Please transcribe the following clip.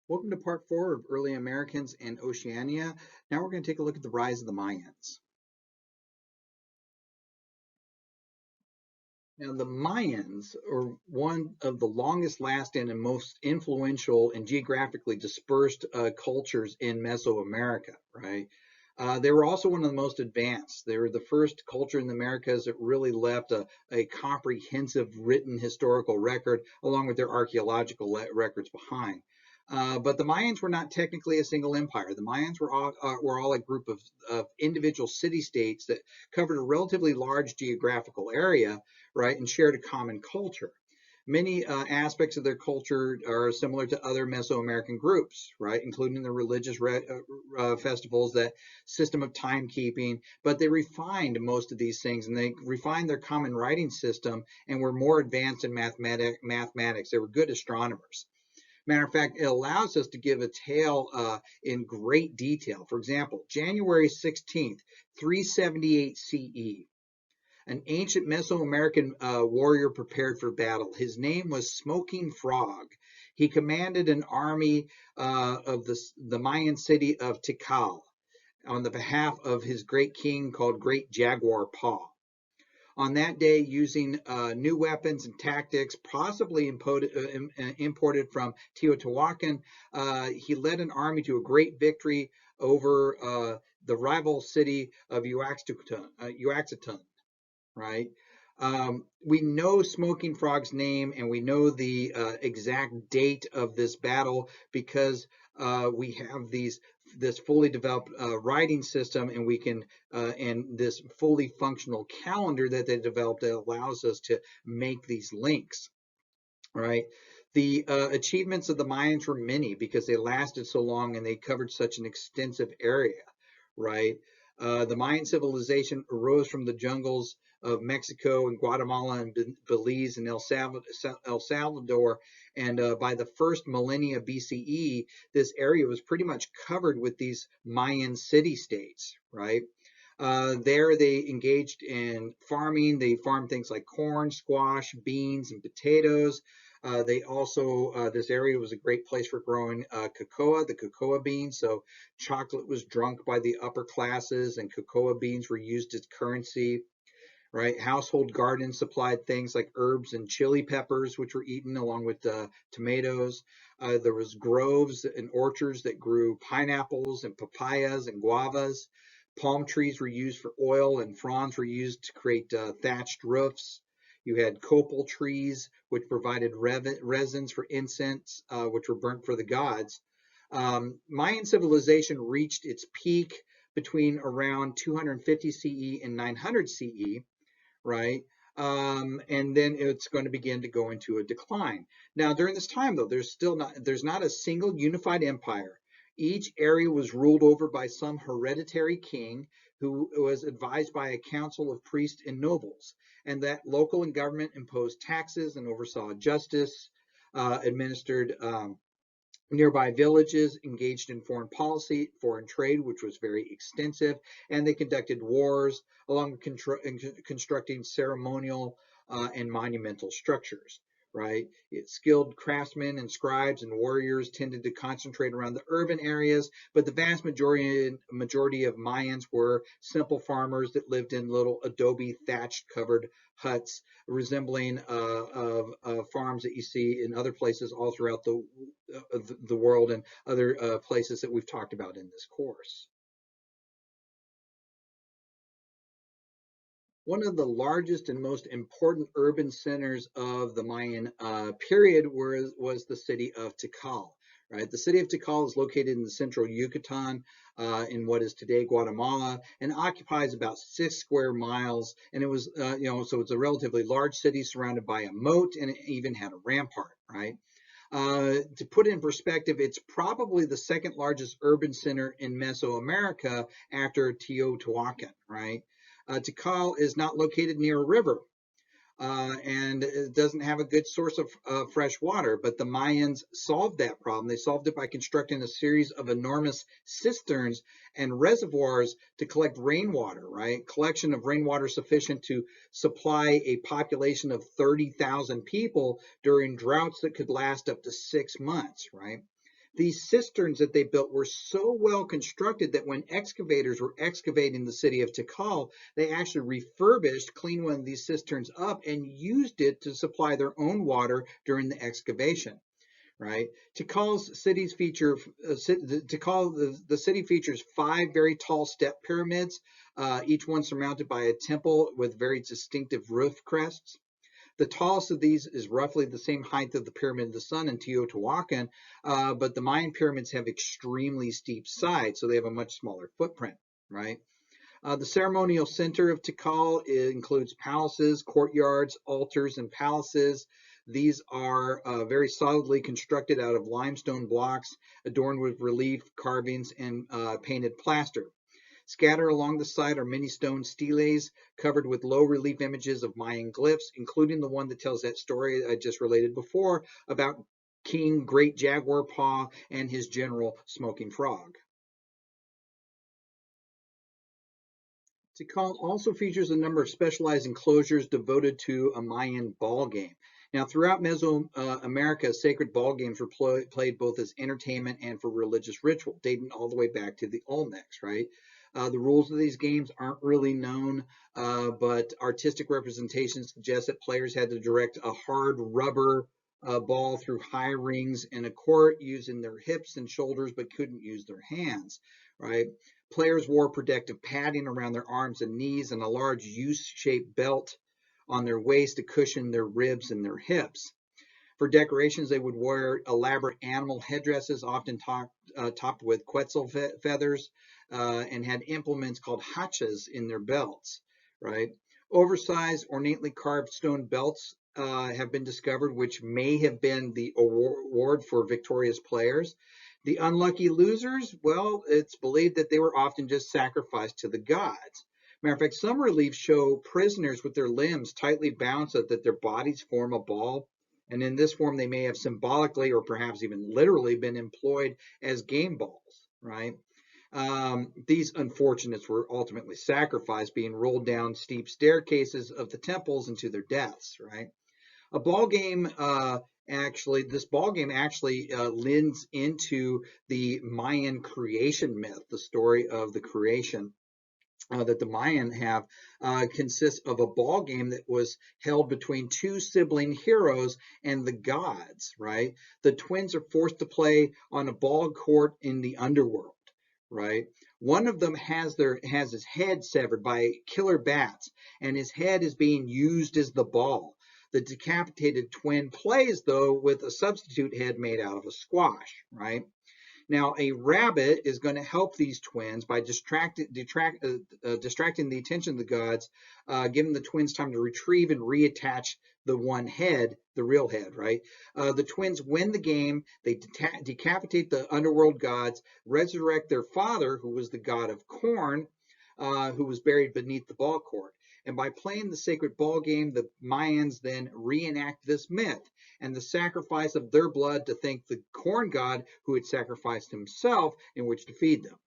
Welcome to part 4 of Early Americans and Oceania. Now we're going to take a look at the rise of the Mayans. Now, the Mayans are one of the longest lasting and most influential and geographically dispersed cultures in Mesoamerica, right? They were also one of the most advanced. They were the first culture in the Americas that really left a comprehensive written historical record along with their archaeological records behind. But the Mayans were not technically a single empire. The Mayans were all a group of individual city states that covered a relatively large geographical area, right, and shared a common culture. Many aspects of their culture are similar to other Mesoamerican groups, right, including the religious festivals, that system of timekeeping. But they refined most of these things, and they refined their common writing system, and were more advanced in mathematics. They were good astronomers. Matter of fact, it allows us to give a tale in great detail. For example, January 16th, 378 CE, an ancient Mesoamerican warrior prepared for battle. His name was Smoking Frog. He commanded an army of the Mayan city of Tikal on the behalf of his great king called Great Jaguar Paw. On that day, using new weapons and tactics, possibly imported from Teotihuacan, he led an army to a great victory over the rival city of Uaxtun, right? We know Smoking Frog's name, and we know the exact date of this battle because we have this fully developed writing system, and we can and this fully functional calendar that they developed that allows us to make these links, right? The achievements of the Mayans were many because they lasted so long and they covered such an extensive area, right? The Mayan civilization arose from the jungles of Mexico and Guatemala and Belize and El Salvador. And by the first millennia BCE, this area was pretty much covered with these Mayan city states, right? There they engaged in farming. They farmed things like corn, squash, beans, and potatoes. They also, this area was a great place for growing cocoa, the cocoa beans. So chocolate was drunk by the upper classes, and cocoa beans were used as currency, right? Household gardens supplied things like herbs and chili peppers, which were eaten along with tomatoes. There was groves and orchards that grew pineapples and papayas and guavas. Palm trees were used for oil, and fronds were used to create thatched roofs. You had copal trees, which provided resins for incense, which were burnt for the gods. Mayan civilization reached its peak between around 250 CE and 900 CE, right? And then it's going to begin to go into a decline. Now, during this time, though, there's not a single unified empire. Each area was ruled over by some hereditary king who was advised by a council of priests and nobles, and that local and government imposed taxes and oversaw justice, administered nearby villages, engaged in foreign policy, foreign trade, which was very extensive, and they conducted wars along with constructing ceremonial and monumental structures. Right, skilled craftsmen and scribes and warriors tended to concentrate around the urban areas, but the vast majority of Mayans were simple farmers that lived in little adobe thatched covered huts, resembling farms that you see in other places all throughout the world, and other places that we've talked about in this course. One of the largest and most important urban centers of the Mayan period was the city of Tikal. Right, the city of Tikal is located in the central Yucatan, in what is today Guatemala, and occupies about 6 square miles. And it was, so it's a relatively large city surrounded by a moat, and it even had a rampart. Right. To put it in perspective, it's probably the second largest urban center in Mesoamerica after Teotihuacan, right? Tikal is not located near a river, and it doesn't have a good source of fresh water. But the Mayans solved that problem. They solved it by constructing a series of enormous cisterns and reservoirs to collect rainwater, right? Collection of rainwater sufficient to supply a population of 30,000 people during droughts that could last up to 6 months, right? These cisterns that they built were so well constructed that when excavators were excavating the city of Tikal, they actually refurbished, cleaned one of these cisterns up, and used it to supply their own water during the excavation. Right? Tikal's cities feature the city features 5 very tall step pyramids, each one surmounted by a temple with very distinctive roof crests. The tallest of these is roughly the same height of the Pyramid of the Sun in Teotihuacan, but the Mayan pyramids have extremely steep sides, so they have a much smaller footprint, right? The ceremonial center of Tikal includes palaces, courtyards, altars, and palaces. These are very solidly constructed out of limestone blocks, adorned with relief carvings and painted plaster. Scattered along the side are many stone steles covered with low relief images of Mayan glyphs, including the one that tells that story I just related before about King Great Jaguar Paw and his general Smoking Frog. Tikal also features a number of specialized enclosures devoted to a Mayan ball game. Now, throughout Mesoamerica, sacred ball games were played both as entertainment and for religious ritual, dating all the way back to the Olmecs, right? The rules of these games aren't really known, but artistic representations suggest that players had to direct a hard rubber ball through high rings in a court using their hips and shoulders, but couldn't use their hands, right? Players wore protective padding around their arms and knees and a large U-shaped belt on their waist to cushion their ribs and their hips. For decorations, they would wear elaborate animal headdresses, often topped with quetzal feathers, and had implements called hachas in their belts, right? Oversized, ornately carved stone belts have been discovered, which may have been the award for victorious players. The unlucky losers, well, it's believed that they were often just sacrificed to the gods. Matter of fact, some reliefs show prisoners with their limbs tightly bound so that their bodies form a ball. And in this form, they may have symbolically or perhaps even literally been employed as game balls, right? These unfortunates were ultimately sacrificed, being rolled down steep staircases of the temples into their deaths, right? A ball game this ball game actually lends into the Mayan creation myth, the story of the creation that the Mayan have consists of a ball game that was held between 2 sibling heroes and the gods, right? The twins are forced to play on a ball court in the underworld, right? One of them has his head severed by killer bats, and his head is being used as the ball. The decapitated twin plays, though, with a substitute head made out of a squash, right? Now, a rabbit is going to help these twins by distracting the attention of the gods, giving the twins time to retrieve and reattach the one head, the real head, right? The twins win the game. They decapitate the underworld gods, resurrect their father, who was the god of corn, who was buried beneath the ball court. And by playing the sacred ball game, the Mayans then reenact this myth and the sacrifice of their blood to thank the corn god who had sacrificed himself in which to feed them.